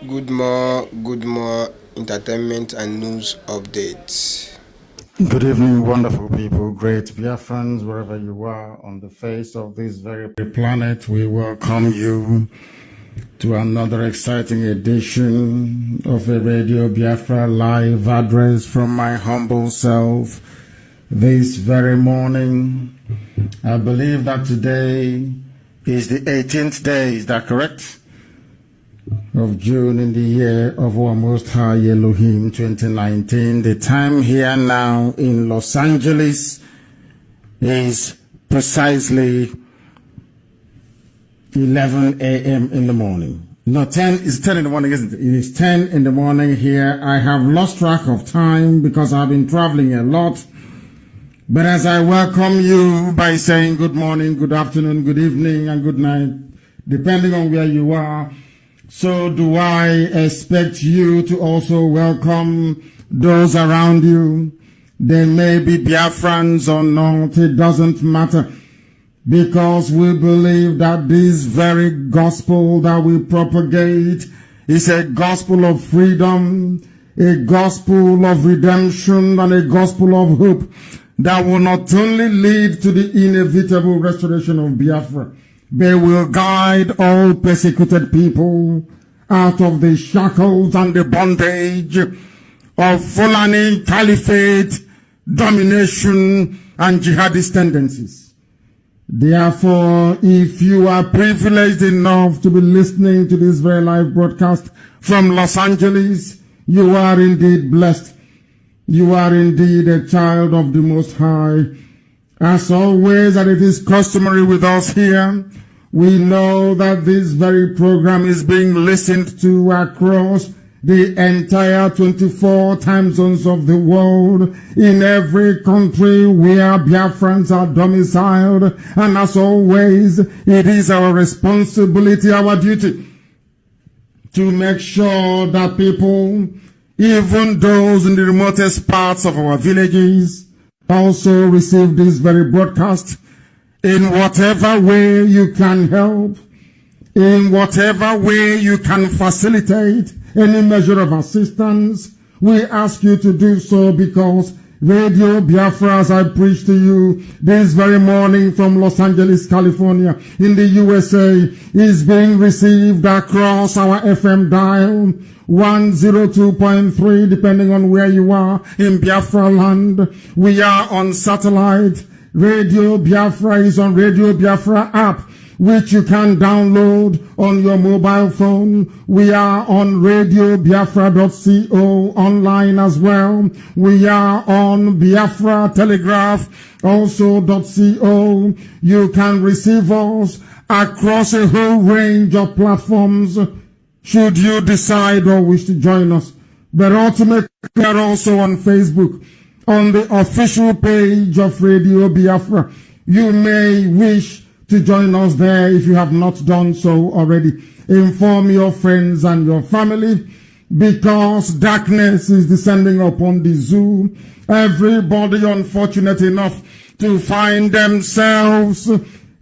Good more entertainment and news updates. Good evening, wonderful people, great Biafrans, wherever you are on the face of this very planet. We welcome you to another exciting edition of a Radio Biafra live address from my humble self this very morning. I believe that today is the 18th day, is that correct? Of June in the year of our Most High Elohim 2019. The time here now in Los Angeles is precisely 11 a.m. in the morning. No, 10 is 10 in the morning, isn't it? It is 10 in the morning here. I have lost track of time because I've been traveling a lot. But as I welcome you by saying good morning, good afternoon, good evening, and good night, depending on where you are, so do I expect you to also welcome those around you. They may be Biafrans or not, it doesn't matter. Because we believe that this very gospel that we propagate is a gospel of freedom, a gospel of redemption, and a gospel of hope that will not only lead to the inevitable restoration of Biafra, they will guide all persecuted people out of the shackles and the bondage of Fulani Caliphate, domination, and jihadist tendencies. Therefore, if you are privileged enough to be listening to this very live broadcast from Los Angeles, you are indeed blessed. You are indeed a child of the Most High. As always, and it is customary with us here, we know that this very program is being listened to across the entire 24 time zones of the world, in every country where Biafrans are domiciled. And as always, it is our responsibility, our duty, to make sure that people, even those in the remotest parts of our villages, also receive this very broadcast. In whatever way you can help, in whatever way you can facilitate any measure of assistance, we ask you to do so, because Radio Biafra, as I preach to you this very morning from Los Angeles, California, in the USA, is being received across our FM dial, 102.3, depending on where you are in Biafra land. We are on satellite. Radio Biafra is on Radio Biafra app, which you can download on your mobile phone. We are on radiobiafra.co online as well. We are on Biafra Telegraph also.co. You can receive us across a whole range of platforms should you decide or wish to join us. But ultimately, we are also on Facebook, on the official page of Radio Biafra. You may wish to join us there if you have not done so already. Inform your friends and your family, because darkness is descending upon the zoo. Everybody unfortunate enough to find themselves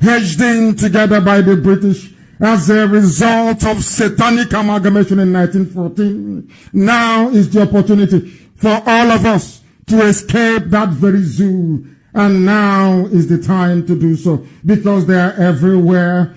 hedged in together by the British as a result of satanic amalgamation in 1914. Now is the opportunity for all of us to escape that very zoo. And now is the time to do so, because they are everywhere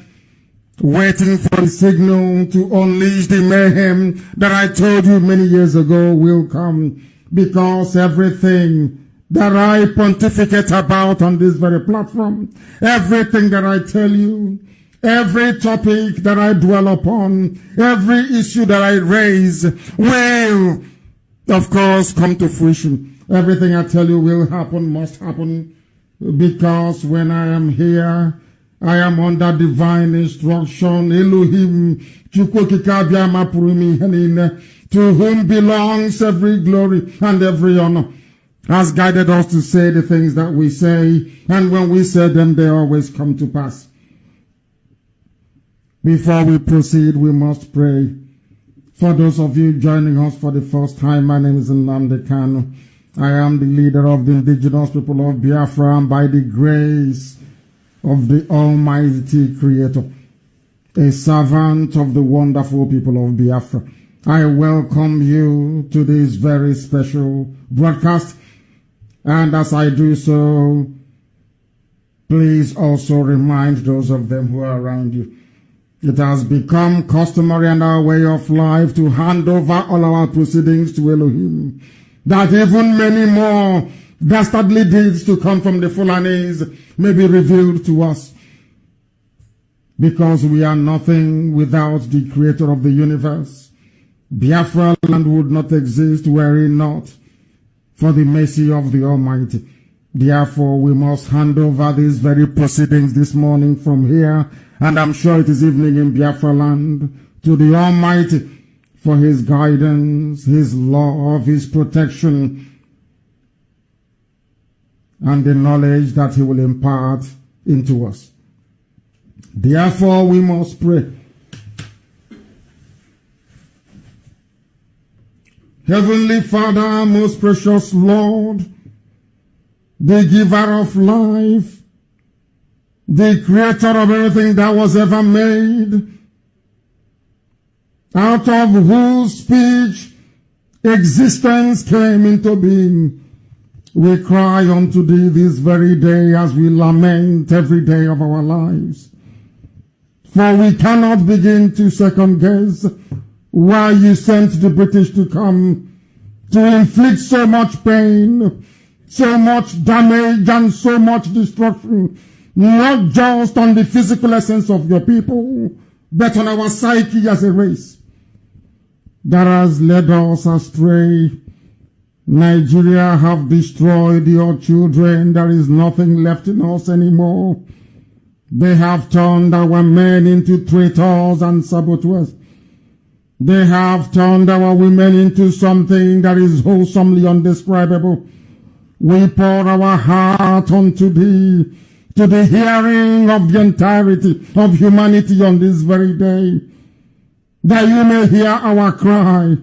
waiting for the signal to unleash the mayhem that I told you many years ago will come. Because everything that I pontificate about on this very platform, everything that I tell you, every topic that I dwell upon, every issue that I raise will, of course, come to fruition. Everything I tell you will happen, must happen, because when I am here, I am under divine instruction. Elohim, to whom belongs every glory and every honor, has guided us to say the things that we say, and when we say them, they always come to pass. Before we proceed, we must pray. For those of you joining us for the first time, my name is Nnamdi Kanu. I am the leader of the indigenous people of Biafra, and by the grace of the Almighty Creator, a servant of the wonderful people of Biafra. I welcome you to this very special broadcast. And as I do so, please also remind those of them who are around you. It has become customary and our way of life to hand over all our proceedings to Elohim, that even many more dastardly deeds to come from the Fulanis may be revealed to us, because we are nothing without the creator of the universe. Biafra land would not exist were it not for the mercy of the Almighty. Therefore, we must hand over these very proceedings this morning from here, and I'm sure it is evening in Biafra land, to the Almighty for His guidance, His love, His protection, and the knowledge that He will impart into us. Therefore, we must pray. Heavenly Father, most precious Lord, the giver of life, the creator of everything that was ever made, out of whose speech existence came into being, we cry unto Thee this very day as we lament every day of our lives. For we cannot begin to second guess why You sent the British to come to inflict so much pain, so much damage, and so much destruction, not just on the physical essence of Your people, but on our psyche as a race that has led us astray. Nigeria have destroyed Your children. There is nothing left in us anymore. They have turned our men into traitors and saboteurs. They have turned our women into something that is wholesomely undescribable. We pour our heart unto Thee, to the hearing of the entirety of humanity on this very day, that You may hear our cry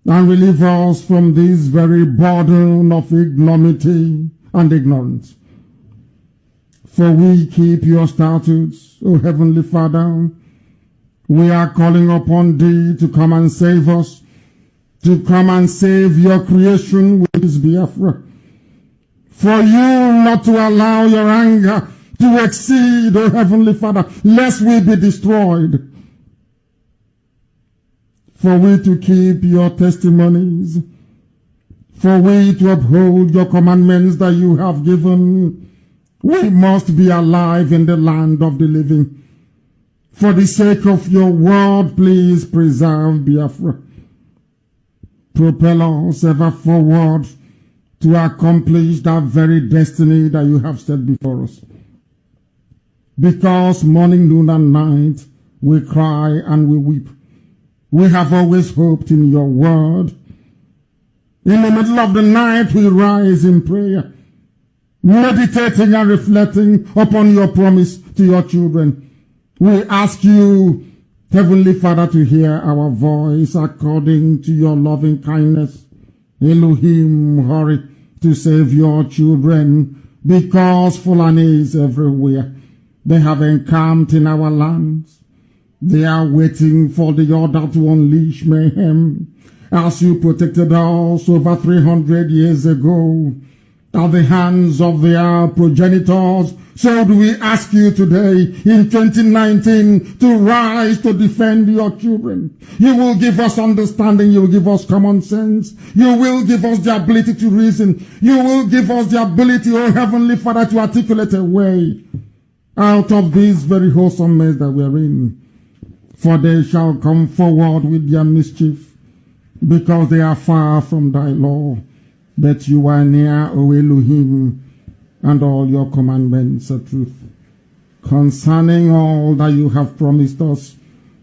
and relieve us from this very burden of ignominy and ignorance. For we keep Your statutes, O Heavenly Father. We are calling upon Thee to come and save us, to come and save Your creation, which is Biafra. For You not to allow Your anger to exceed, O Heavenly Father, lest we be destroyed. For we to keep Your testimonies, for we to uphold Your commandments that You have given. We must be alive in the land of the living. For the sake of Your word, please preserve Biafra. Propel us ever forward to accomplish that very destiny that You have set before us. Because morning, noon, and night we cry and we weep. We have always hoped in Your word. In the middle of the night we rise in prayer, meditating and reflecting upon Your promise to Your children. We ask You, Heavenly Father, to hear our voice according to Your loving kindness. Elohim, hurry to save Your children, because Fulani is everywhere. They have encamped in our lands. They are waiting for the order to unleash mayhem, as You protected us over 300 years ago at the hands of their progenitors. So do we ask You today in 2019 to rise to defend Your children. You will give us understanding. You will give us common sense. You will give us the ability to reason. You will give us the ability, O Heavenly Father, to articulate a way out of this very wholesome mess that we are in. For they shall come forward with their mischief, because they are far from Thy law. But You are near, O Elohim, and all Your commandments are truth. Concerning all that You have promised us,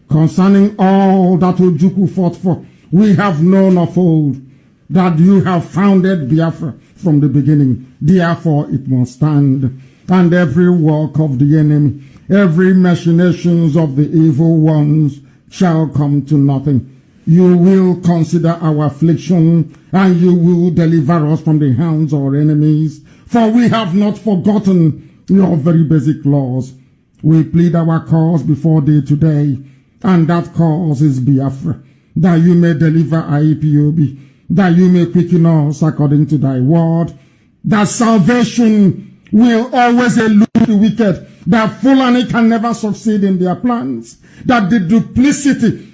concerning all that Ojukwu fought for, we have known of old that You have founded Biafra from the beginning. Therefore it must stand. And every work of the enemy, every machinations of the evil ones shall come to nothing. You will consider our affliction, and You will deliver us from the hands of our enemies. For we have not forgotten Your very basic laws. We plead our cause before Thee today, and that cause is Biafra, that you may deliver IPOB, that you may quicken us according to thy word, that salvation will always elude the wicked, that Fulani can never succeed in their plans, that the duplicity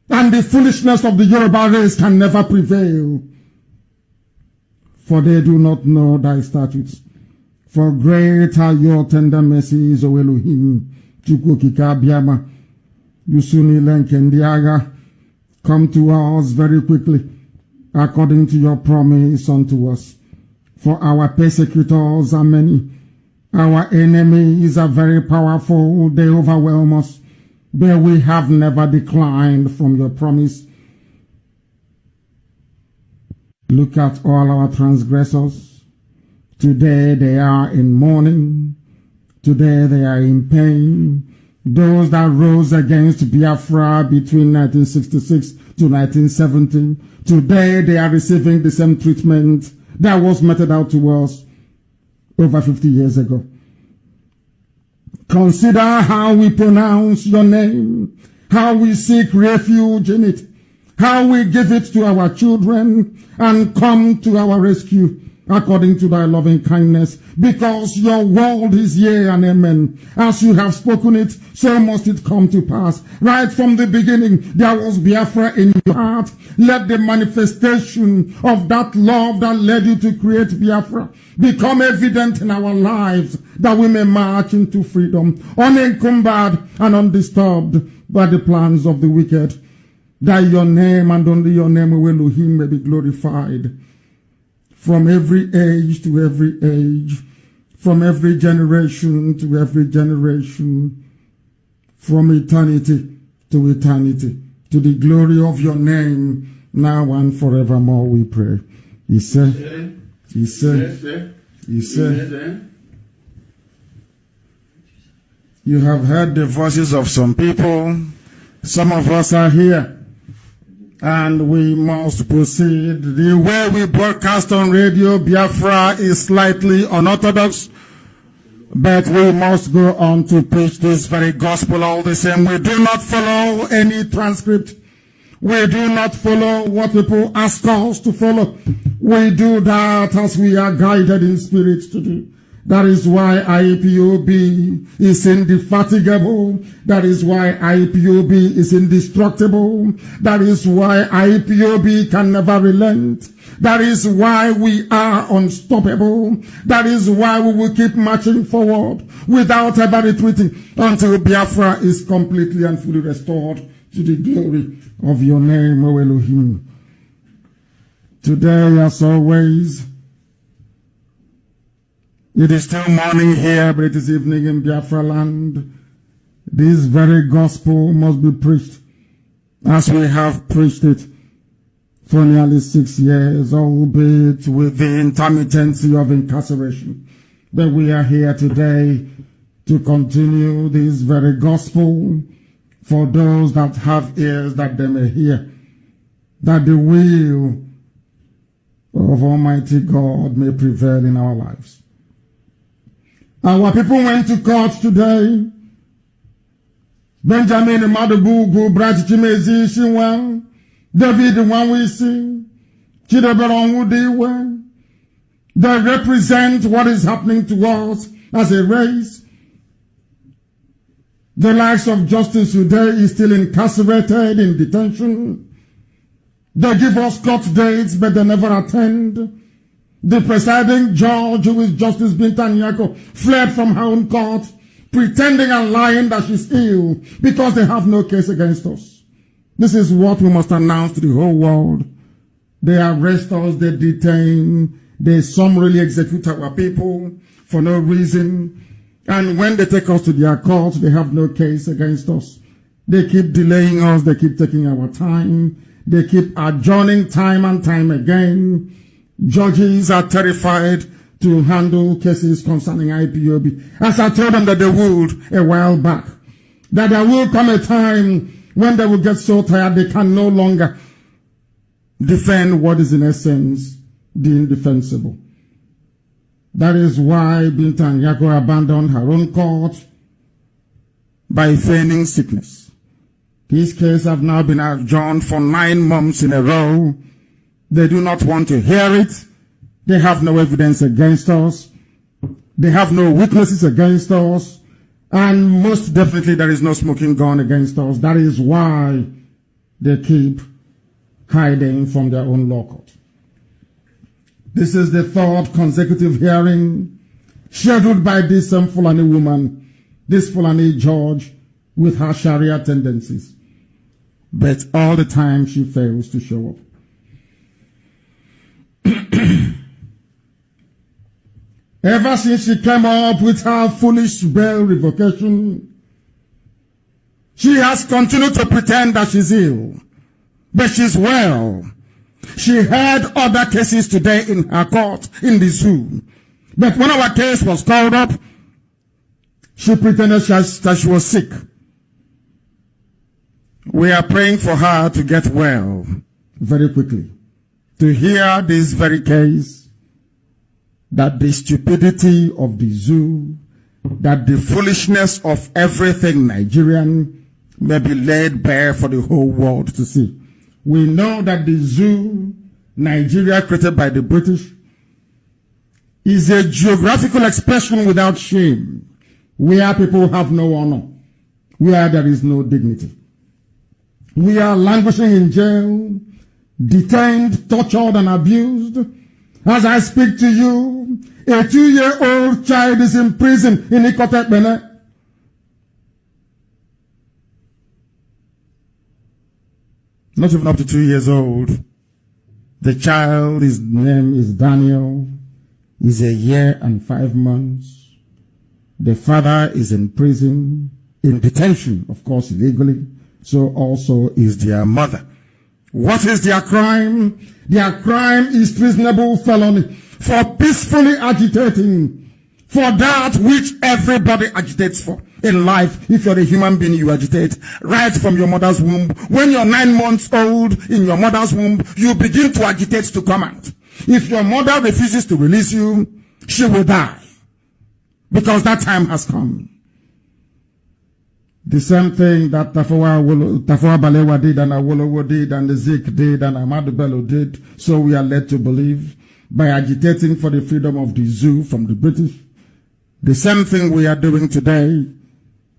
and the foolishness of the Yoruba race can never prevail. For they do not know thy statutes. For great are your tender mercies, O Elohim, Chukukika Biama, Yusuni Lenkendiaga. Come to us very quickly, according to your promise unto us. For our persecutors are many, our enemies are very powerful, they overwhelm us, but we have never declined from your promise. Look at all our transgressors. Today they are in mourning. Today they are in pain. Those that rose against Biafra between 1966 to 1970, today they are receiving the same treatment that was meted out to us over 50 years ago. Consider how we pronounce your name, how we seek refuge in it, how we give it to our children and come to our rescue according to thy loving kindness, because your word is yea and amen. As you have spoken it, so must it come to pass. Right from the beginning, there was Biafra in your heart. Let the manifestation of that love that led you to create Biafra become evident in our lives, that we may march into freedom, unencumbered and undisturbed by the plans of the wicked, that your name and only your name, O Elohim, may be glorified. From every age to every age, from every generation to every generation, from eternity to eternity, to the glory of your name, now and forevermore we pray. He said, you have heard the voices of some people. Some of us are here, and we must proceed. The way we broadcast on Radio Biafra is slightly unorthodox, but we must go on to preach this very gospel all the same. We do not follow any transcript. We do not follow what people ask us to follow. We do that as we are guided in spirit to do. That is why IPOB is indefatigable. That is why IPOB is indestructible. That is why IPOB can never relent. That is why we are unstoppable. That is why we will keep marching forward without ever retreating until Biafra is completely and fully restored to the glory of your name, O Elohim. Today, as always, it is still morning here, but it is evening in Biafra land. This very gospel must be preached as we have preached it for nearly 6 years, albeit with the intermittency of incarceration. But we are here today to continue this very gospel for those that have ears that they may hear, that the will of Almighty God may prevail in our lives. Our people went to court today. Benjamin Madubugu, Brad Chimezi, Shiwan, David Wanwisi, Chidabaron Wudiwe. They represent what is happening to us as a race. The likes of Justice Uday is still incarcerated in detention. They give us court dates, but they never attend. The presiding judge, who is Justice Binta Nyako, fled from her own court, pretending and lying that she's ill because they have no case against us. This is what we must announce to the whole world. They arrest us, they detain, they summarily execute our people for no reason. And when they take us to their court, they have no case against us. They keep delaying us, they keep taking our time, they keep adjourning time and time again. Judges are terrified to handle cases concerning IPOB. As I told them that they would a while back, that there will come a time when they will get so tired they can no longer defend what is in essence the indefensible. That is why Binta Nyako abandoned her own court by feigning sickness. His case have now been adjourned for 9 months in a row. They do not want to hear it. They have no evidence against us. They have no witnesses against us. And most definitely there is no smoking gun against us. That is why they keep hiding from their own law court. This is the 3rd consecutive hearing scheduled by this Fulani woman, this Fulani judge with her Sharia tendencies. But all the time she fails to show up. Ever since she came up with her foolish bail revocation, she has continued to pretend that she's ill. But she's well. She heard other cases today in her court in the zoo. But when our case was called up, she pretended that she was sick. We are praying for her to get well very quickly. To hear this very case, that the stupidity of the zoo, that the foolishness of everything Nigerian may be laid bare for the whole world to see. We know that the zoo, Nigeria created by the British, is a geographical expression without shame, where people have no honor, where there is no dignity. We are languishing in jail, detained, tortured, and abused. As I speak to you, a 2-year-old child is in prison in Ikotek Bene. Not even up to 2 years old. The child, his name is Daniel. He's 1 year and 5 months. The father is in prison, in detention, of course, illegally. So also is their mother. What is their crime? Their crime is treasonable felony for peacefully agitating for that which everybody agitates for in life. If you're a human being, you agitate right from your mother's womb. When you're 9 months old in your mother's womb, you begin to agitate to come out. If your mother refuses to release you, she will die because that time has come. The same thing that Tafawa Balewa did and Awolowo did and the Zik did and Ahmadu Bello did, so we are led to believe, by agitating for the freedom of the zoo from the British. The same thing we are doing today,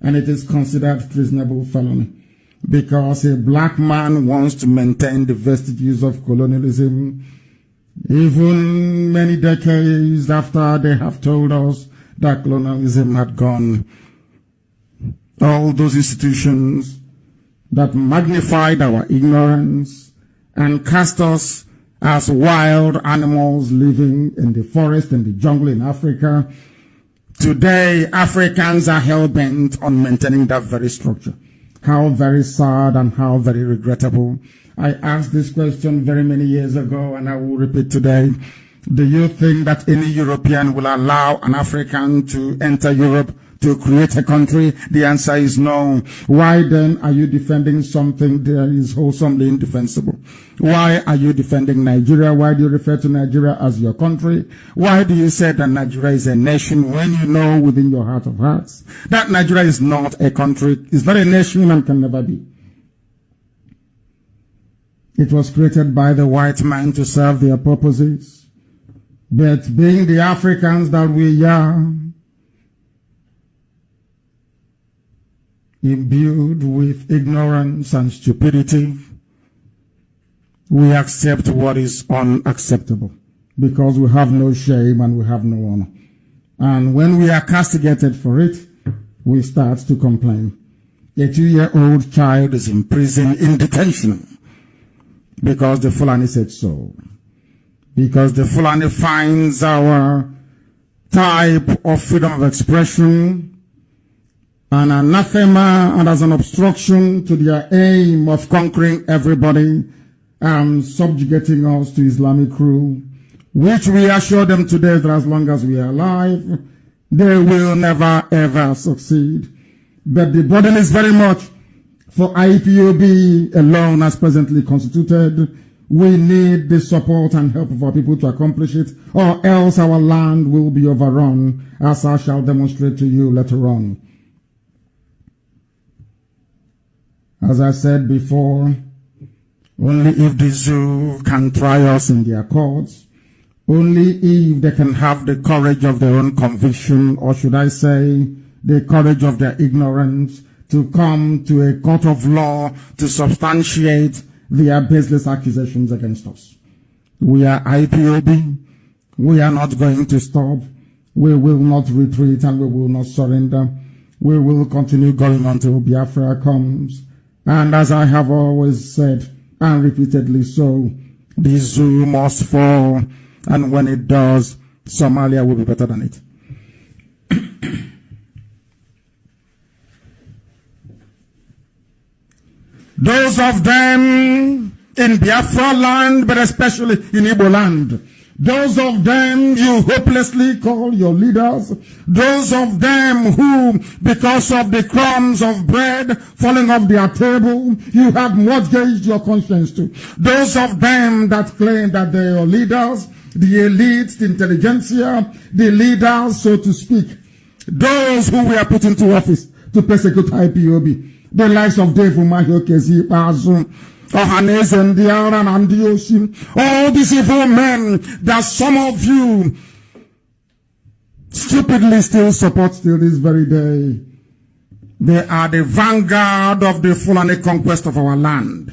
and it is considered treasonable felony because a black man wants to maintain the vestiges of colonialism even many decades after they have told us that colonialism had gone. All those institutions that magnified our ignorance and cast us as wild animals living in the forest and the jungle in Africa. Today, Africans are hell-bent on maintaining that very structure. How very sad and how very regrettable. I asked this question very many years ago, and I will repeat today. Do you think that any European will allow an African to enter Europe to create a country? The answer is no. Why then are you defending something that is wholesomely indefensible? Why are you defending Nigeria? Why do you refer to Nigeria as your country? Why do you say that Nigeria is a nation when you know within your heart of hearts that Nigeria is not a country, is not a nation and can never be? It was created by the white man to serve their purposes. But being the Africans that we are, imbued with ignorance and stupidity, we accept what is unacceptable because we have no shame and we have no honor. And when we are castigated for it, we start to complain. A 2-year-old child is in prison in detention because the Fulani said so. Because the Fulani finds our type of freedom of expression an anathema and as an obstruction to their aim of conquering everybody and subjugating us to Islamic rule, which we assure them today that as long as we are alive, they will never ever succeed. But the burden is very much for IPOB alone as presently constituted. We need the support and help of our people to accomplish it, or else our land will be overrun, as I shall demonstrate to you later on. As I said before, only if the zoo can try us in their courts, only if they can have the courage of their own conviction, or should I say, the courage of their ignorance, to come to a court of law to substantiate their baseless accusations against us. We are IPOB. We are not going to stop. We will not retreat and we will not surrender. We will continue going until Biafra comes. And as I have always said, and repeatedly so, the zoo must fall. And when it does, Somalia will be better than it. Those of them in Biafra land, but especially in Igbo land, those of them you hopelessly call your leaders, those of them who, because of the crumbs of bread falling off their table, you have mortgaged your conscience to, those of them that claim that they are your leaders, the elites, the intelligentsia, the leaders, so to speak, those who were put into office to persecute IPOB, the likes of Dave Umahi Okezi Ikpeazu, Ohaneze Ndiara and Ndiosi, all these evil men that some of you stupidly still support till this very day. They are the vanguard of the Fulani conquest of our land.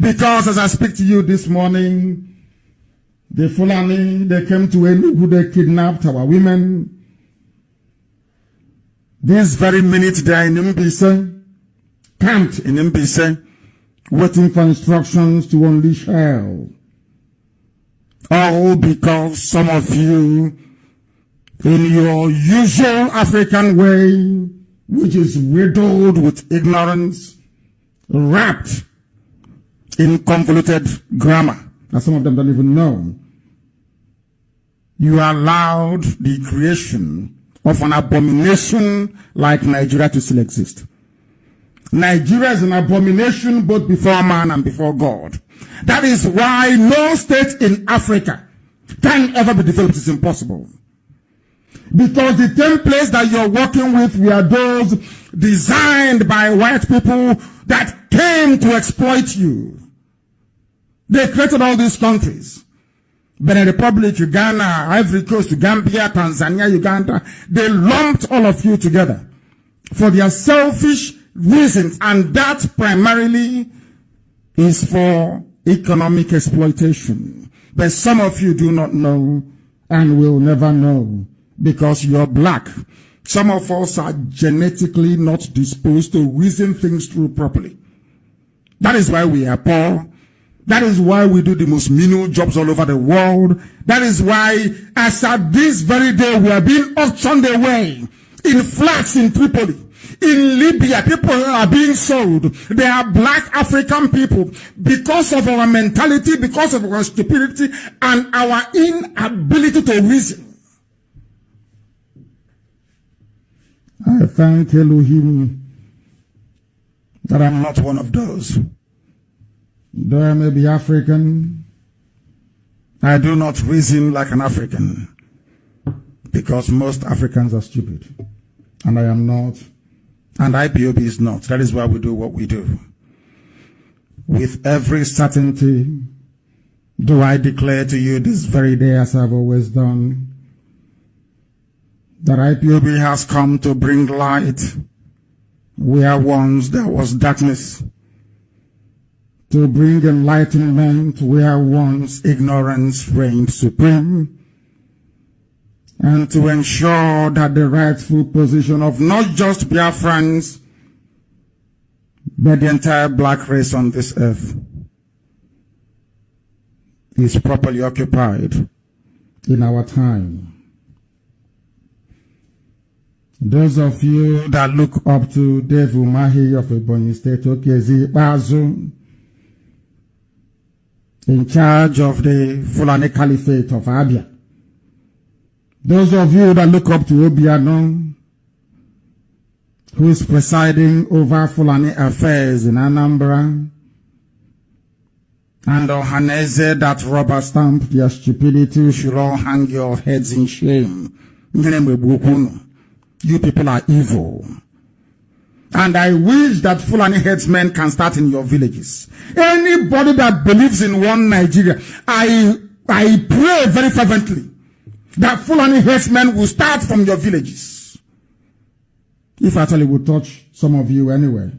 Because as I speak to you this morning, the Fulani, they came to Enugu, they kidnapped our women. This very minute they are in Mbise, camped in Mbise, waiting for instructions to unleash hell. All because some of you, in your usual African way, which is riddled with ignorance, wrapped in convoluted grammar that some of them don't even know, you allowed the creation of an abomination like Nigeria to still exist. Nigeria is an abomination both before man and before God. That is why no state in Africa can ever be developed. It's impossible. Because the templates that you're working with were those designed by white people that came to exploit you. They created all these countries. Benin Republic, Uganda, Ivory Coast, Gambia, Tanzania, Uganda, they lumped all of you together for their selfish reasons, and that primarily is for economic exploitation. But some of you do not know and will never know because you're black. Some of us are genetically not disposed to reason things through properly. That is why we are poor. That is why we do the most menial jobs all over the world. That is why, as at this very day, we are being auctioned away in flats in Tripoli. In Libya, people are being sold. They are black African people because of our mentality, because of our stupidity, and our inability to reason. I thank Elohim that I'm not one of those. Though I may be African, I do not reason like an African because most Africans are stupid. And I am not. And IPOB is not. That is why we do what we do. With every certainty, do I declare to you this very day, as I've always done, that IPOB has come to bring light where once there was darkness, to bring enlightenment where once ignorance reigned supreme, and to ensure that the rightful position of not just Biafrans, but the entire black race on this earth is properly occupied in our time. Those of you that look up to Dave Umahi of Ebonyi State, Okezi Ikpeazu, in charge of the Fulani Caliphate of Abia. Those of you that look up to Obiano, who is presiding over Fulani affairs in Anambra, and Ohaneze that rubber stamp their stupidity, should all hang your heads in shame. You people are evil. And I wish that Fulani headsmen can start in your villages. Anybody that believes in one Nigeria, I pray very fervently that Fulani headsmen will start from your villages. If actually will touch some of you anyway,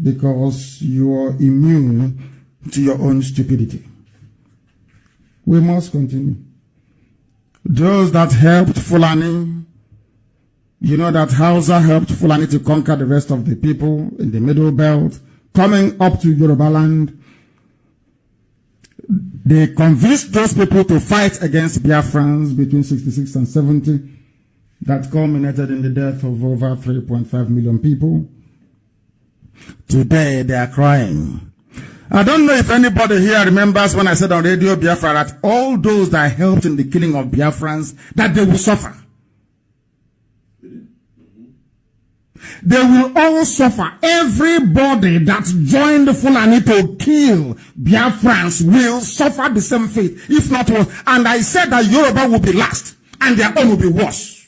because you are immune to your own stupidity. We must continue. Those that helped Fulani, you know that Hausa helped Fulani to conquer the rest of the people in the Middle Belt, coming up to Yoruba land. They convinced those people to fight against Biafrans between 66 and 70. That culminated in the death of over 3.5 million people. Today they are crying. I don't know if anybody here remembers when I said on Radio Biafra that all those that helped in the killing of Biafrans, that they will suffer. They will all suffer. Everybody that joined Fulani to kill Biafrans will suffer the same fate, if not worse. And I said that Yoruba will be last, and their own will be worse.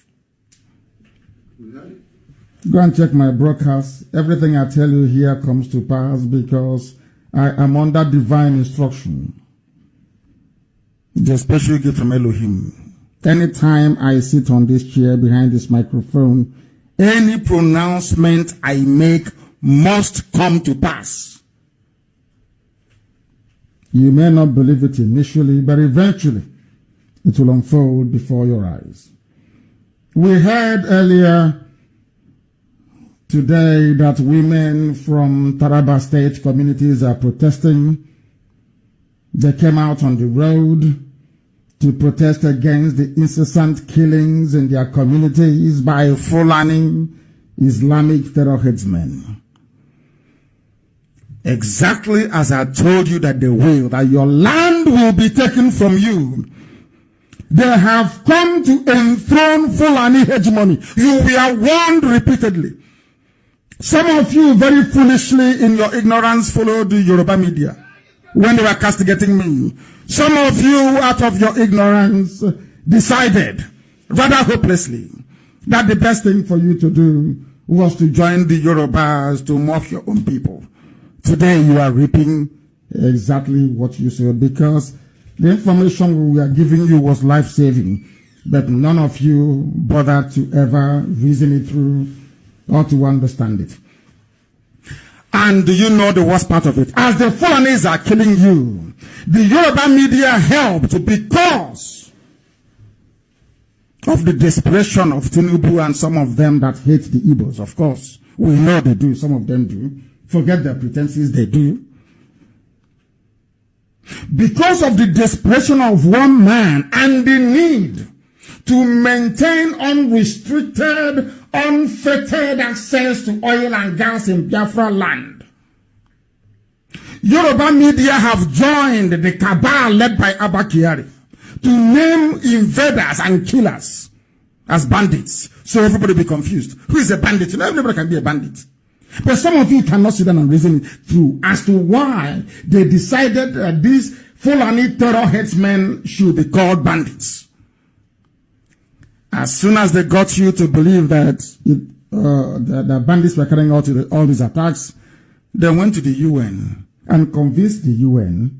Go and check my broadcast. Everything I tell you here comes to pass because I am under divine instruction. The special gift from Elohim. Anytime I sit on this chair behind this microphone, any pronouncement I make must come to pass. You may not believe it initially, but eventually it will unfold before your eyes. We heard earlier today that women from Taraba State communities are protesting. They came out on the road to protest against the incessant killings in their communities by Fulani Islamic terror headsmen. Exactly as I told you that they will, that your land will be taken from you. They have come to enthrone Fulani hegemony. You were warned repeatedly. Some of you very foolishly in your ignorance followed the Yoruba media when they were castigating me. Some of you out of your ignorance decided rather hopelessly that the best thing for you to do was to join the Yorubas to mock your own people. Today you are reaping exactly what you said, because the information we are giving you was life-saving, but none of you bothered to ever reason it through or to understand it. And do you know the worst part of it? As the Fulanis are killing you, the Yoruba media helped because of the desperation of Tinubu and some of them that hate the Igbos. Of course, we know they do. Some of them do. Forget their pretenses, they do. Because of the desperation of one man and the need to maintain unrestricted, unfettered access to oil and gas in Biafra land, Yoruba media have joined the cabal led by Abba Kyari to name invaders and killers as bandits, so everybody be confused. Who is a bandit? You know, everybody can be a bandit. But some of you cannot sit down and reason it through as to why they decided that these Fulani terror headsmen should be called bandits. As soon as they got you to believe that the bandits were carrying out all these attacks, they went to the UN and convinced the UN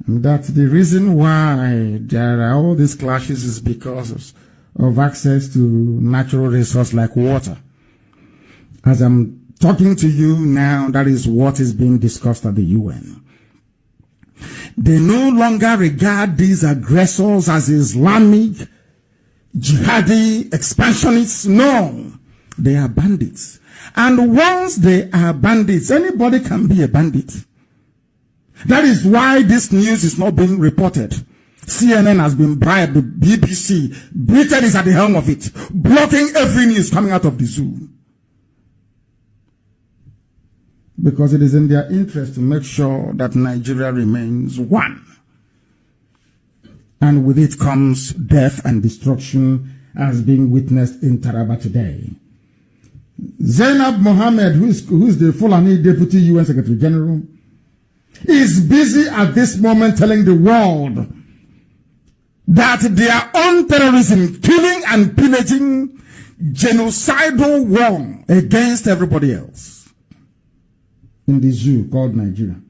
that the reason why there are all these clashes is because of access to natural resources like water. As I'm talking to you now, that is what is being discussed at the UN. They no longer regard these aggressors as Islamic, jihadi, expansionists. No, they are bandits. And once they are bandits, anybody can be a bandit. That is why this news is not being reported. CNN has been bribed, the BBC, Britain is at the helm of it, blocking every news coming out of the zoo. Because it is in their interest to make sure that Nigeria remains one. And with it comes death and destruction as being witnessed in Taraba today. Zainab Mohammed, who is the Fulani Deputy UN Secretary General, is busy at this moment telling the world that their own terrorism, killing and pillaging, genocidal war against everybody else in the zoo called Nigeria.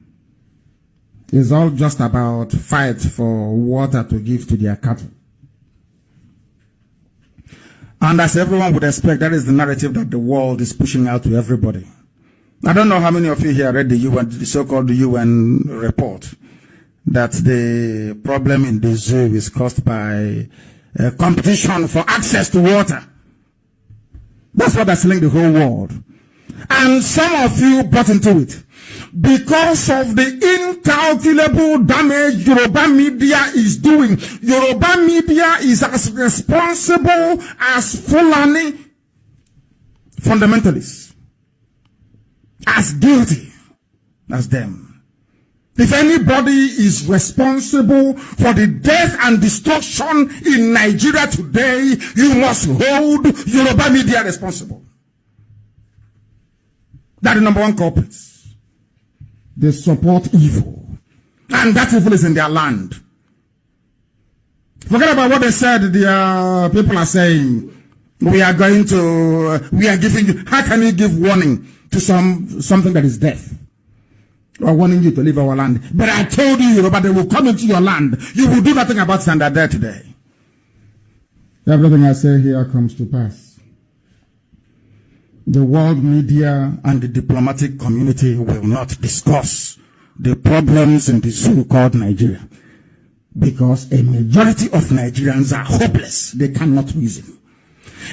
It's all just about fight for water to give to their cattle. And as everyone would expect, that is the narrative that the world is pushing out to everybody. I don't know how many of you here read the UN, the so-called UN report, that the problem in the zoo is caused by competition for access to water. That's what they're selling the whole world. And some of you bought into it. Because of the incalculable damage Yoruba media is doing. Yoruba media is as responsible as Fulani fundamentalists. As guilty as them. If anybody is responsible for the death and destruction in Nigeria today, you must hold Yoruba media responsible. That is the number one culprits. They support evil. And that evil is in their land. Forget about what they said. The people are saying, we are giving you, how can you give warning to something that is death? Or warning you to leave our land. But I told you, Yoruba, they will come into your land. You will do nothing about it, and they're there today. Everything I say here comes to pass. The world media and the diplomatic community will not discuss the problems in the zoo called Nigeria. Because a majority of Nigerians are hopeless. They cannot reason.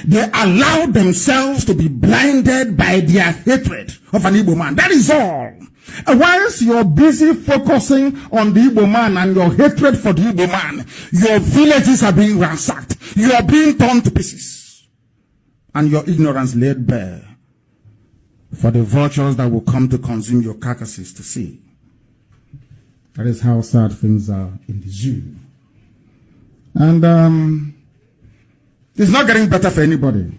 They allow themselves to be blinded by their hatred of an Igbo man. That is all. Whilst you're busy focusing on the Igbo man and your hatred for the Igbo man, your villages are being ransacked. You are being torn to pieces. And your ignorance laid bare for the vultures that will come to consume your carcasses to see. That is how sad things are in the zoo. And it's not getting better for anybody.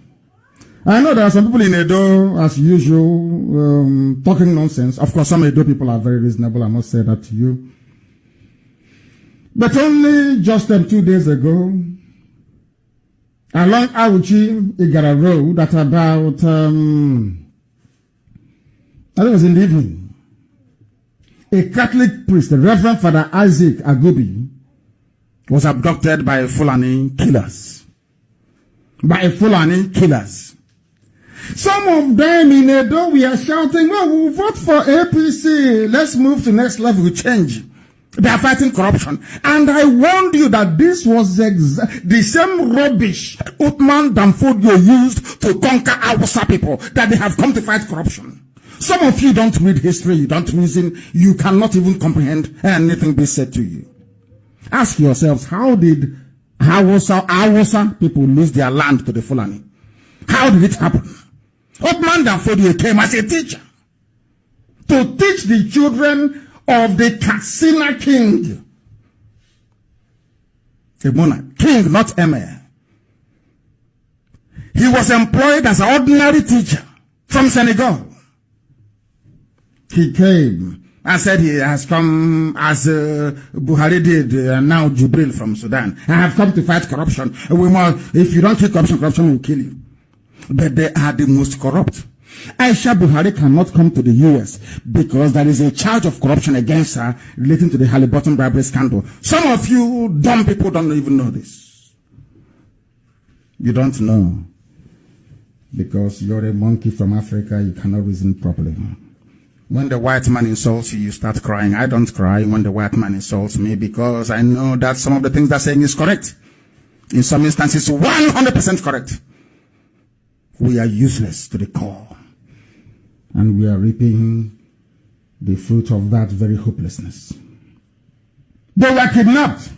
I know there are some people in Edo, as usual, talking nonsense. Of course, some Edo people are very reasonable. I must say that to you. But only just 2 days ago, along Auchi Igara Road, at about, I think it was in the evening, a Catholic priest, the Reverend Father Isaac Agobi, was abducted by Fulani killers. Some of them in Edo, we are shouting, well, we'll vote for APC. Let's move to next level change. They are fighting corruption. And I warned you that this was the same rubbish Uthman Danfodio used to conquer Hausa people, that they have come to fight corruption. Some of you don't read history, you don't reason, you cannot even comprehend anything be said to you. Ask yourselves, how did Hausa people lose their land to the Fulani? How did it happen? Uthman Danfodio came as a teacher to teach the children of the Katsina king. A monarch. King, not emir. He was employed as an ordinary teacher from Senegal. He came and said he has come as Buhari did, now Jubril from Sudan. I have come to fight corruption. If you don't kill corruption, corruption will kill you. But they are the most corrupt. Aisha Buhari cannot come to the US because there is a charge of corruption against her relating to the Halliburton bribery scandal. Some of you dumb people don't even know this. You don't know because you're a monkey from Africa. You cannot reason properly. When the white man insults you, you start crying. I don't cry when the white man insults me because I know that some of the things they're saying is correct. In some instances, 100% correct. We are useless to the core. And we are reaping the fruit of that very hopelessness. They were kidnapped.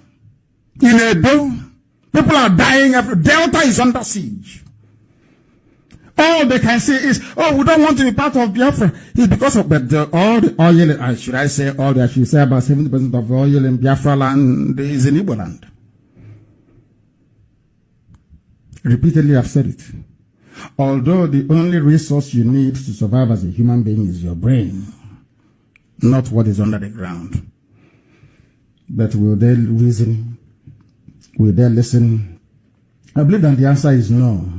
In Edo, people are dying. Delta is under siege. All they can say is, oh, we don't want to be part of Biafra. It's because of all the oil, I should say about 70% of oil in Biafra land is in Igbo land. Repeatedly I've said it. Although the only resource you need to survive as a human being is your brain, not what is under the ground. But will they reason? Will they listen? I believe that the answer is no.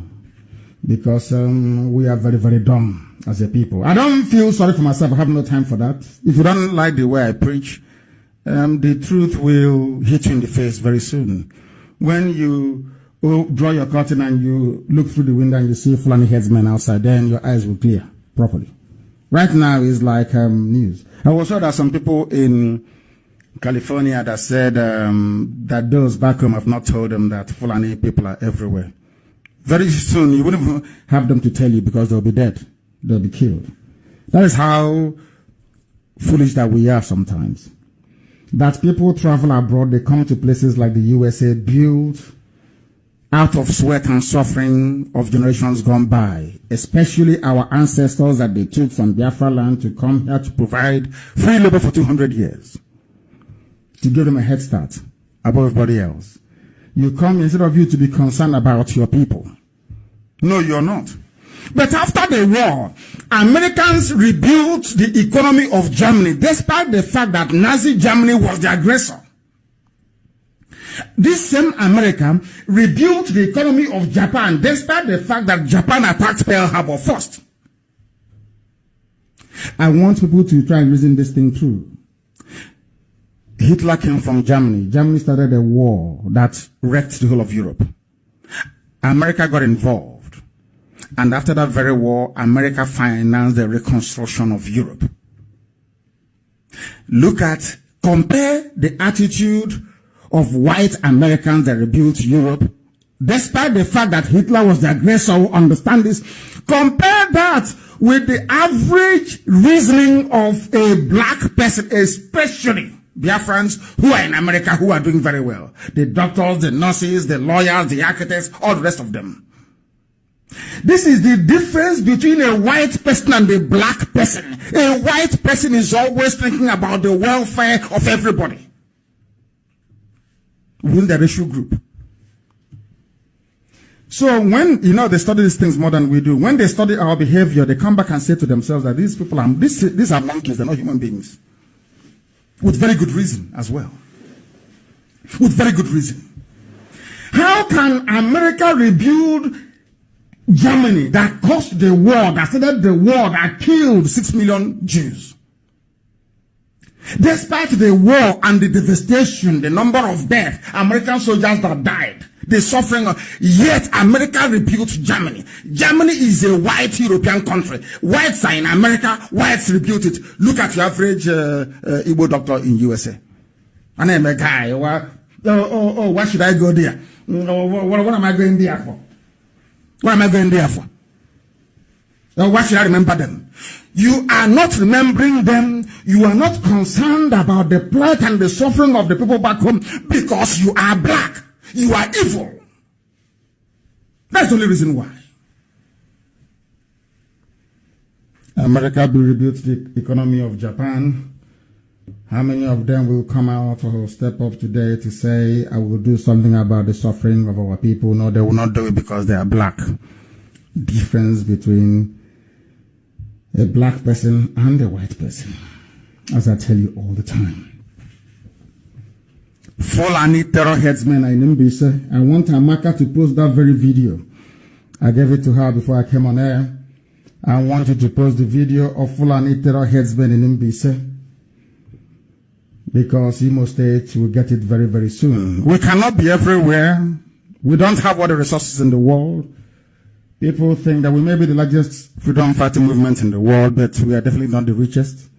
because we are very, very dumb as a people. I don't feel sorry for myself. I have no time for that. If you don't like the way I preach, the truth will hit you in the face very soon. When you draw your curtain and you look through the window and you see Fulani headsmen outside, then your eyes will clear properly. Right now is like news. I was sure that some people in California that said that those back home have not told them that Fulani people are everywhere. Very soon, you wouldn't even have them to tell you because they'll be dead. They'll be killed. That is how foolish that we are sometimes. That people travel abroad, they come to places like the USA built out of sweat and suffering of generations gone by, especially our ancestors that they took from Biafra land to come here to provide free labor for 200 years, to give them a head start above everybody else. You come instead of you to be concerned about your people. No, you're not. But after the war, Americans rebuilt the economy of Germany, despite the fact that Nazi Germany was the aggressor. This same America rebuilt the economy of Japan, despite the fact that Japan attacked Pearl Harbor first. I want people to try and reason this thing through. Hitler came from Germany. Germany started a war that wrecked the whole of Europe. America got involved. And after that very war, America financed the reconstruction of Europe. Compare the attitude of white Americans that rebuilt Europe, despite the fact that Hitler was the aggressor. Understand this? Compare that with the average reasoning of a black person, especially Biafrans who are in America who are doing very well. The doctors, the nurses, the lawyers, the architects, all the rest of them. This is the difference between a white person and a black person. A white person is always thinking about the welfare of everybody within the racial group. So when, they study these things more than we do, when they study our behavior, they come back and say to themselves that these people are, these are monkeys, they're not human beings. With very good reason as well. With very good reason. How can America rebuild Germany that caused the war, that started the war that killed 6 million Jews? Despite the war and the devastation, the number of deaths, American soldiers that died, the suffering, yet America rebuilt Germany. Germany is a white European country. Whites are in America, whites rebuilt it. Look at your average Igbo doctor in USA. And I'm a guy, why should I go there? What am I going there for? What am I going there for? Why should I remember them? You are not remembering them. You are not concerned about the plight and the suffering of the people back home because you are black. You are evil. That's the only reason why. America will rebuild the economy of Japan. How many of them will come out or step up today to say, I will do something about the suffering of our people? No, they will not do it because they are black. Difference between a black person and a white person, as I tell you all the time. Fulani terror headsmen are in Mbise. I want Amaka to post that very video. I gave it to her before I came on air. I want you to post the video of Fulani terror headsmen in Mbise, because Imo State will get it very, very soon. We cannot be everywhere. We don't have all the resources in the world. People think that we may be the largest freedom fighting movement in the world, but we are definitely not the richest.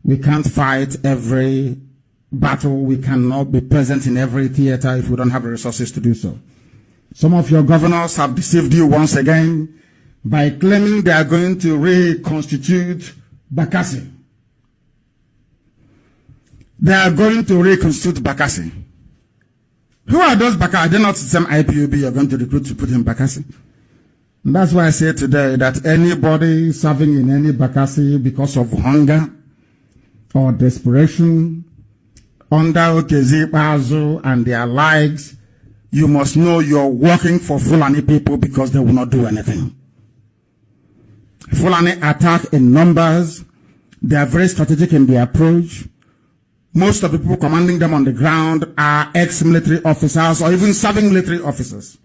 We can't fight every battle. We cannot be present in every theater if we don't have the resources to do so. Some of your governors have deceived you once again by claiming they are going to reconstitute Bakassi. They are going to reconstitute Bakassi. Who are those Bakassi? Are they not the same IPOB you're going to recruit to put in Bakassi? And that's why I say today that anybody serving in any Bakassi because of hunger or desperation under Okezi Bazo and their likes, you must know you're working for Fulani people because they will not do anything. Fulani attack in numbers. They are very strategic in their approach. Most of the people commanding them on the ground are ex-military officers or even serving military officers.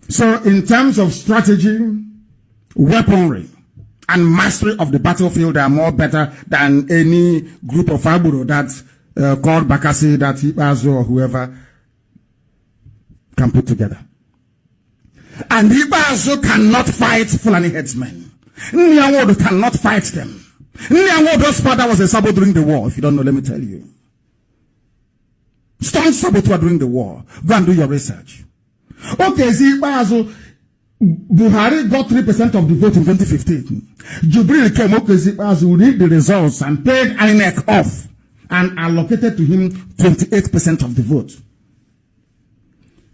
So in terms of strategy, weaponry, and mastery of the battlefield, they are more better than any group of Aburo that's called Bakassi, that Ibazo or whoever can put together. And Ibazo cannot fight Fulani headsmen. Nyawodo cannot fight them. Nyawodo's father was a saboteur during the war. If you don't know, let me tell you. Strong saboteur during the war. Go and do your research. Okay, see, Ibazo, Buhari got 3% of the vote in 2015. Jubril came up as who read the results and paid INEC off and allocated to him 28% of the vote.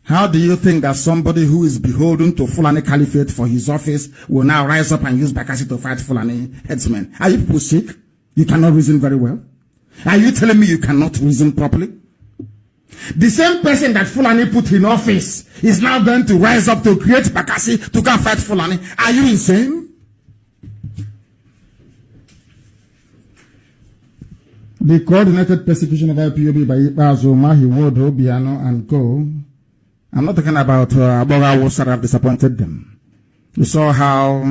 How do you think that somebody who is beholden to Fulani Caliphate for his office will now rise up and use Bakassi to fight Fulani headsmen? Are you people sick? You cannot reason very well? Are you telling me you cannot reason properly? The same person that Fulani put in office is now going to rise up to create Bakassi to come fight Fulani. Are you insane? The coordinated persecution of IPOB by Ibazo, Mahiwodo, Obiano, and Co. I'm not talking about Aboga Wosa that have disappointed them. You saw how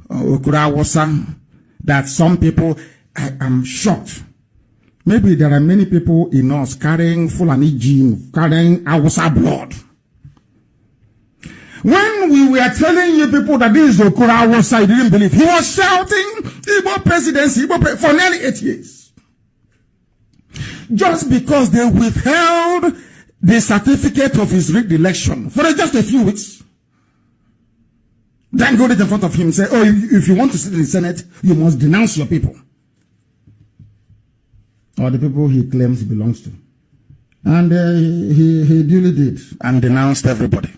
Okura Wosa, that some people, I am shocked. Maybe there are many people in us carrying Fulani gene, carrying Awusa blood. When we were telling you people that this is Okura Awusa, you didn't believe. He was shouting Igbo presidency for nearly 8 years. Just because they withheld the certificate of his rigged election for just a few weeks. Then go in front of him and say, oh, if you want to sit in the Senate, you must denounce your people. Or the people he claims he belongs to. And he duly did and denounced everybody.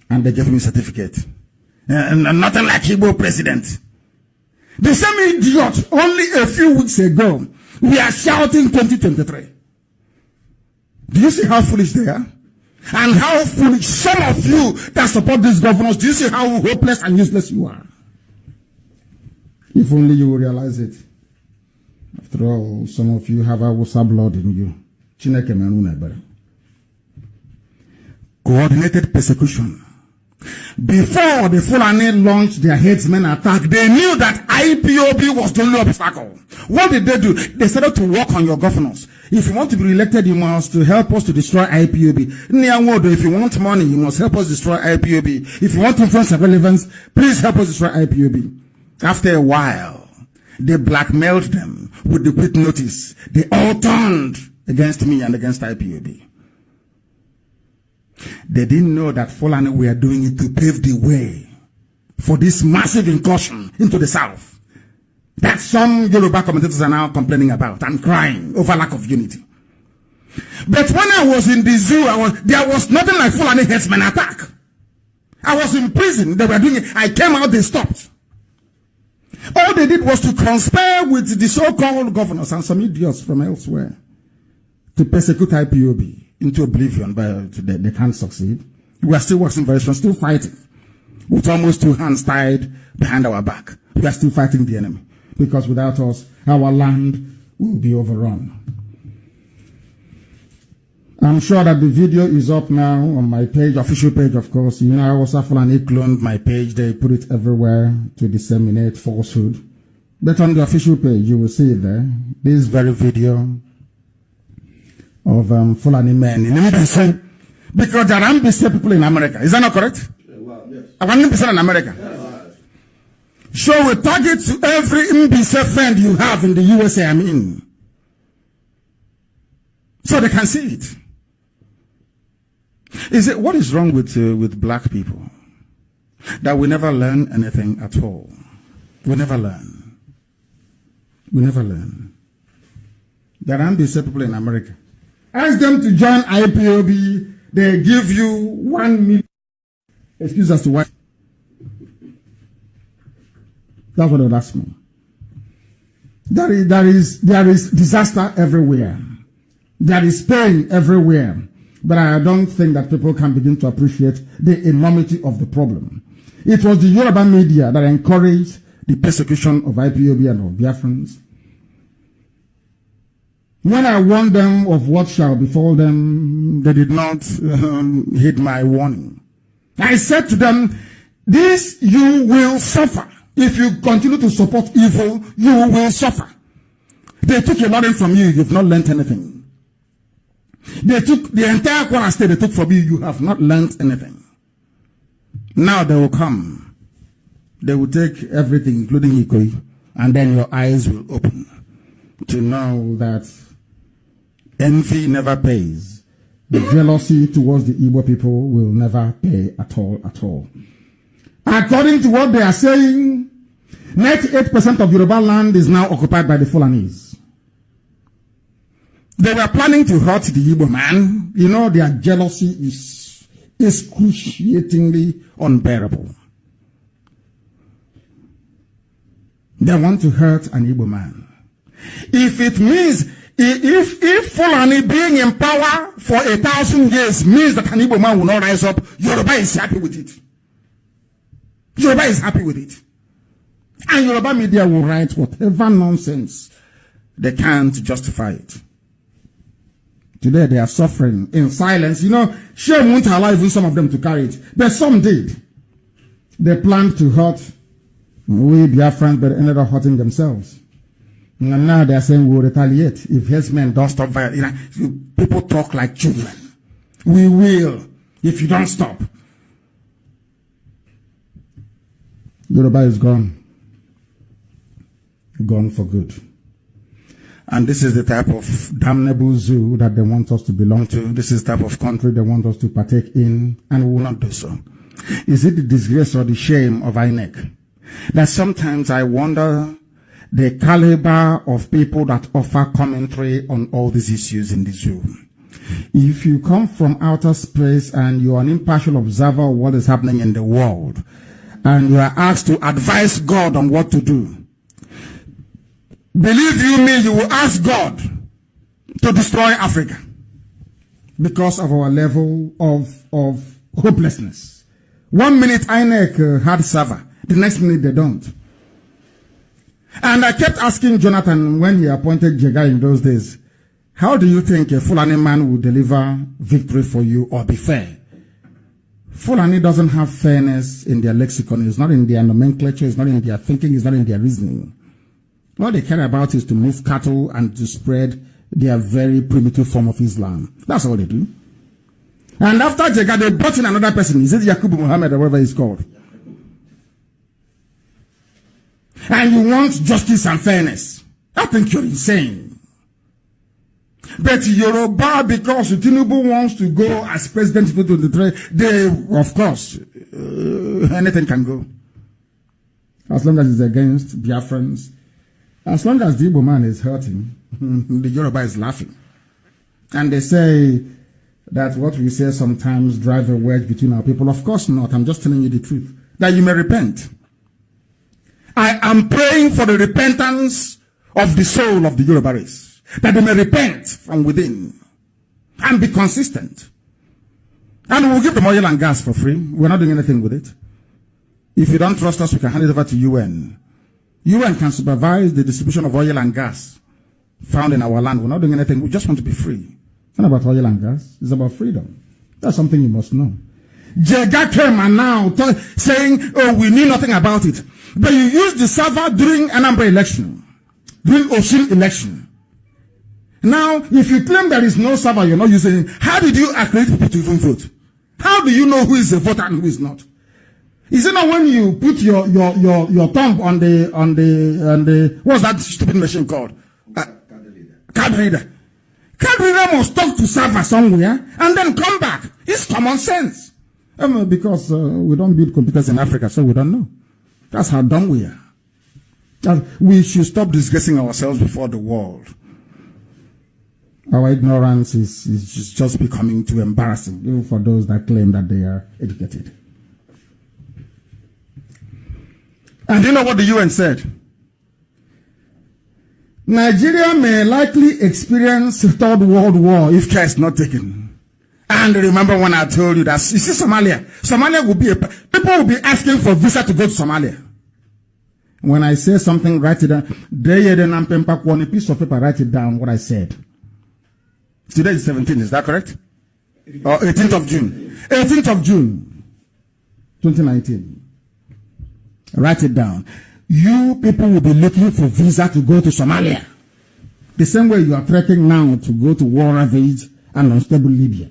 And they gave him a certificate. And nothing like Igbo president. The same idiot, only a few weeks ago, we are shouting 2023. Do you see how foolish they are? And how foolish some of you that support these governors, do you see how hopeless and useless you are? If only you will realize it. After all, some of you have Awusa blood in you. Coordinated persecution. Before the Fulani launched their headsmen attack, they knew that IPOB was the only obstacle. What did they do? They started to work on your governors. If you want to be re-elected, you must help us to destroy IPOB. If you want money, you must help us destroy IPOB. If you want influence and relevance, please help us destroy IPOB. After a while, they blackmailed them with the quit notice. They all turned against me and against IPOB. They didn't know that Fulani were doing it to pave the way for this massive incursion into the South that some Yoruba commentators are now complaining about and crying over lack of unity. But when I was in the zoo, there was nothing like Fulani headsman attack. I was in prison. They were doing it. I came out, they stopped. All they did was to conspire with the so-called governors and some idiots from elsewhere to persecute IPOB into oblivion, but they can't succeed. We are still working very strong, still fighting with almost 2 hands tied behind our back. We are still fighting the enemy because without us, our land will be overrun. I'm sure that the video is up now on my page, official page, of course. You know, I was Fulani cloned my page. They put it everywhere to disseminate falsehood. But on the official page, you will see it there. This very video of Fulani men in Mbise, because there are Mbise people in America. Is that not correct? Yes. I want Mbise in America. Yes. Show a target to every Mbise friend you have in the USA, I mean. So they can see it. What is wrong with black people? That we never learn anything at all. We never learn. We never learn. There are Mbise people in America. Ask them to join IPOB. They give you 1 million. Excuse us to what? That's what they would ask me. There is disaster everywhere. There is pain everywhere. But I don't think that people can begin to appreciate the enormity of the problem. It was the Yoruba media that encouraged the persecution of IPOB and of Biafrans. When I warned them of what shall befall them, they did not heed my warning. I said to them, this you will suffer. If you continue to support evil, you will suffer. They took a lot from you, you've not learned anything. They took the entire Kwara State, they took from you, you have not learned anything. Now they will come. They will take everything, including Ikoyi, and then your eyes will open to know that envy never pays. The jealousy towards the Igbo people will never pay at all, at all. According to what they are saying, 98% of Yoruba land is now occupied by the Fulanis. They were planning to hurt the Igbo man. You know, their jealousy is excruciatingly unbearable. They want to hurt an Igbo man. If it means, if Fulani being in power for 1,000 years means that an Igbo man will not rise up, Yoruba is happy with it. Yoruba is happy with it. And Yoruba media will write whatever nonsense they can to justify it. Today they are suffering in silence. You know, shame won't allow even some of them to carry it. But some did. They planned to hurt we Biafrans, but ended up hurting themselves. And now they are saying we'll retaliate if herdsmen don't stop violence. You know, people talk like children. We will if you don't stop. Yoruba is gone. Gone for good. And this is the type of damnable zoo that they want us to belong to. This is the type of country they want us to partake in, and we will not do so. Is it the disgrace or the shame of INEC that sometimes I wonder the caliber of people that offer commentary on all these issues in the zoo? If you come from outer space and you are an impartial observer of what is happening in the world, and you are asked to advise God on what to do, believe you me, you will ask God to destroy Africa because of our level of hopelessness. 1 minute INEC had server, the next minute they don't. And I kept asking Jonathan when he appointed Jega in those days, how do you think a Fulani man will deliver victory for you or be fair? Fulani doesn't have fairness in their lexicon. It's not in their nomenclature. It's not in their thinking. It's not in their reasoning. What they care about is to move cattle and to spread their very primitive form of Islam. That's all they do. And after Jega, they brought in another person. Is it Yakubu Muhammad or whatever he's called? And you want justice and fairness. I think you're insane. But Yoruba, because Tinubu wants to go as president in 2023, they, of course, anything can go. As long as it's against Biafrans, as long as the Igbo man is hurting, the Yoruba is laughing. And they say that what we say sometimes drive a wedge between our people. Of course not. I'm just telling you the truth. That you may repent. I am praying for the repentance of the soul of the Yoruba race. That they may repent from within and be consistent. And we'll give them oil and gas for free. We're not doing anything with it. If you don't trust us, we can hand it over to UN. UN can supervise the distribution of oil and gas found in our land. We're not doing anything. We just want to be free. It's not about oil and gas. It's about freedom. That's something you must know. Jega came and now saying, oh, we knew nothing about it. But you used the server during Anambra election, during Osun election. Now, if you claim there is no server, you're not using it, how did you accredit people to even vote? How do you know who is a voter and who is not? Is it not when you put your thumb on the what's that stupid machine called? Card reader. Card reader must talk to server somewhere and then come back. It's common sense. Because we don't build computers in Africa, so we don't know. That's how dumb we are. We should stop disgracing ourselves before the world. Our ignorance is just becoming too embarrassing, even for those that claim that they are educated. And you know what the UN said? Nigeria may likely experience Third World War if care is not taken. And remember when I told you that, you see Somalia? Somalia will be people will be asking for visa to go to Somalia. When I say something, write it down. On a piece of paper, write it down what I said. Today is 17th, is that correct? Or 18th of June. 18th of June. 2019. Write it down. You people will be looking for visa to go to Somalia. The same way you are trekking now to go to war-ravaged and unstable Libya.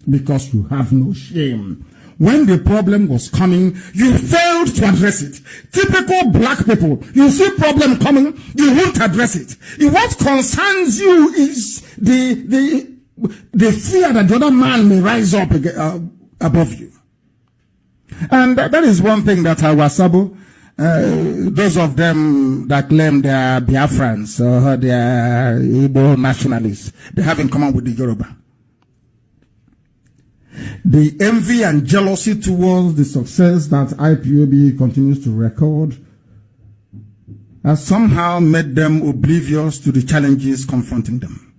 Because you have no shame. When the problem was coming, you failed to address it. Typical black people, you see problem coming, you won't address it. What concerns you is the fear that the other man may rise up above you. And that is one thing that our Sabo, those of them that claim they are Biafrans or they are Igbo nationalists, they have in common with the Yoruba. The envy and jealousy towards the success that IPOB continues to record has somehow made them oblivious to the challenges confronting them.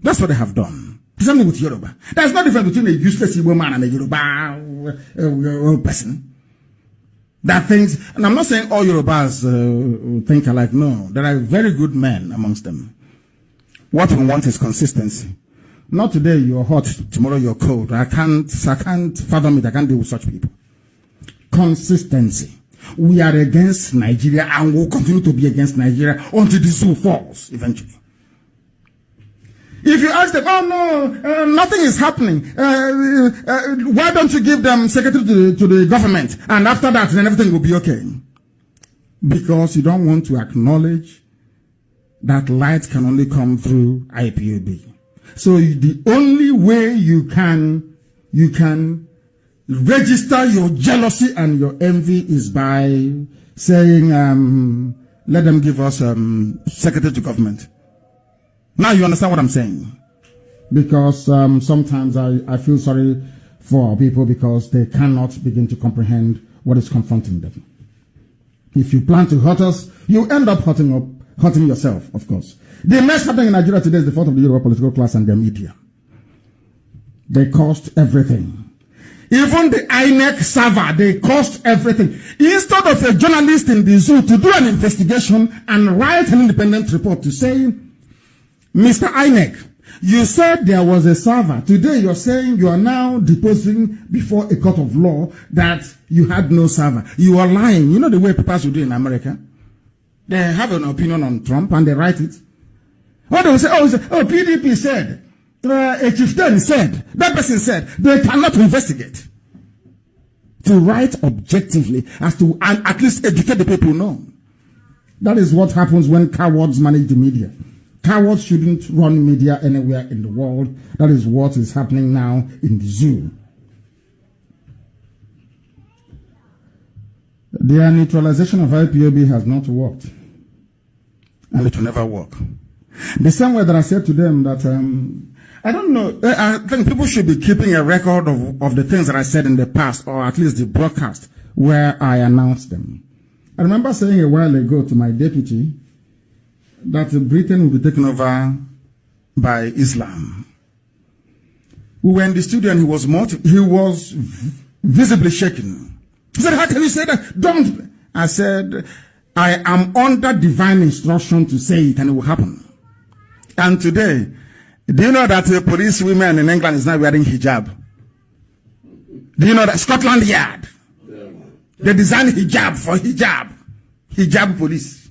That's what they have done. The same thing with Yoruba. There's no difference between a useless Igbo man and a Yoruba person. That things, and I'm not saying all Yorubas think alike. No, there are very good men amongst them. What we want is consistency. Not today you're hot, tomorrow you're cold. I can't fathom it. I can't deal with such people. Consistency. We are against Nigeria and will continue to be against Nigeria until the zoo falls eventually. If you ask them, oh no, nothing is happening. Why don't you give them secretary to the government? And after that, then everything will be okay. Because you don't want to acknowledge that light can only come through IPOB. So the only way you can register your jealousy and your envy is by saying, let them give us secretary to government. Now you understand what I'm saying. Because sometimes I feel sorry for people because they cannot begin to comprehend what is confronting them. If you plan to hurt us, you end up hurting yourself, of course. The mess happening in Nigeria today is the fault of the Yoruba political class and their media. They cost everything. Even the INEC server, they cost everything. Instead of a journalist in the zoo to do an investigation and write an independent report to say, Mr. INEC, you said there was a server. Today you're saying you are now deposing before a court of law that you had no server. You are lying. You know the way people should do in America? They have an opinion on Trump and they write it. What they will say, PDP said, a chieftain said, that person said, they cannot investigate. To write objectively as to, and at least educate the people know. That is what happens when cowards manage the media. Cowards shouldn't run media anywhere in the world. That is what is happening now in the zoo. Their neutralization of IPOB has not worked. And it will never work. The same way that I said to them that, I don't know, I think people should be keeping a record of the things that I said in the past, or at least the broadcast where I announced them. I remember saying a while ago to my deputy that Britain will be taken over by Islam. We were in the studio and he was visibly shaken. He said, how can you say that? Don't. I said, I am under divine instruction to say it and it will happen. And today, do you know that police women in England is now wearing hijab? Do you know that Scotland Yard? They designed hijab for hijab. Hijab police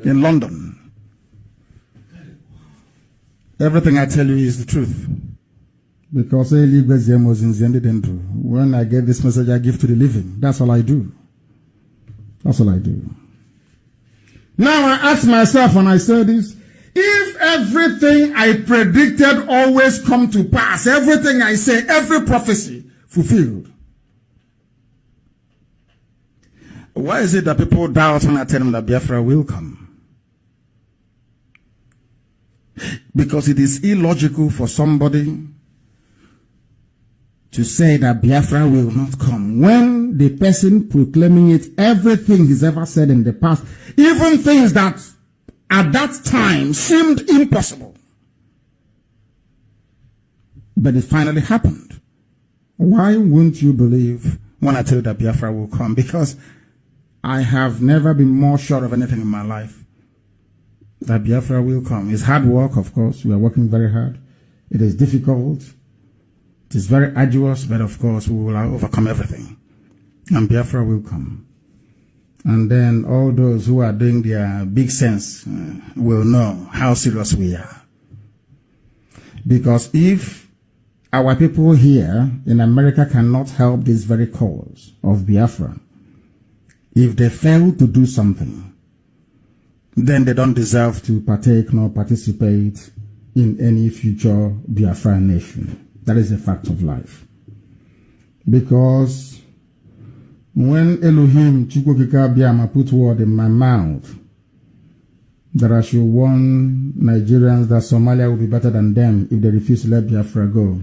in London. Everything I tell you is the truth. Because when I get this message, I give to the living. That's all I do. That's all I do. Now I ask myself when I say this, if everything I predicted always come to pass, everything I say, every prophecy fulfilled, why is it that people doubt when I tell them that Biafra will come? Because it is illogical for somebody to say that Biafra will not come when the person proclaiming it, everything he's ever said in the past, even things that at that time seemed impossible, but it finally happened. Why won't you believe when I tell you that Biafra will come? Because I have never been more sure of anything in my life that Biafra will come. It's hard work, of course. We are working very hard. It is difficult. It is very arduous, but of course we will overcome everything. and Biafra will come. And then all those who are doing their big sense will know how serious we are. Because if our people here in America cannot help this very cause of Biafra, if they fail to do something, then they don't deserve to partake nor participate in any future Biafra nation. That is a fact of life. Because when Elohim Chukwukika Biama put word in my mouth that I should warn Nigerians that Somalia will be better than them if they refuse to let Biafra go,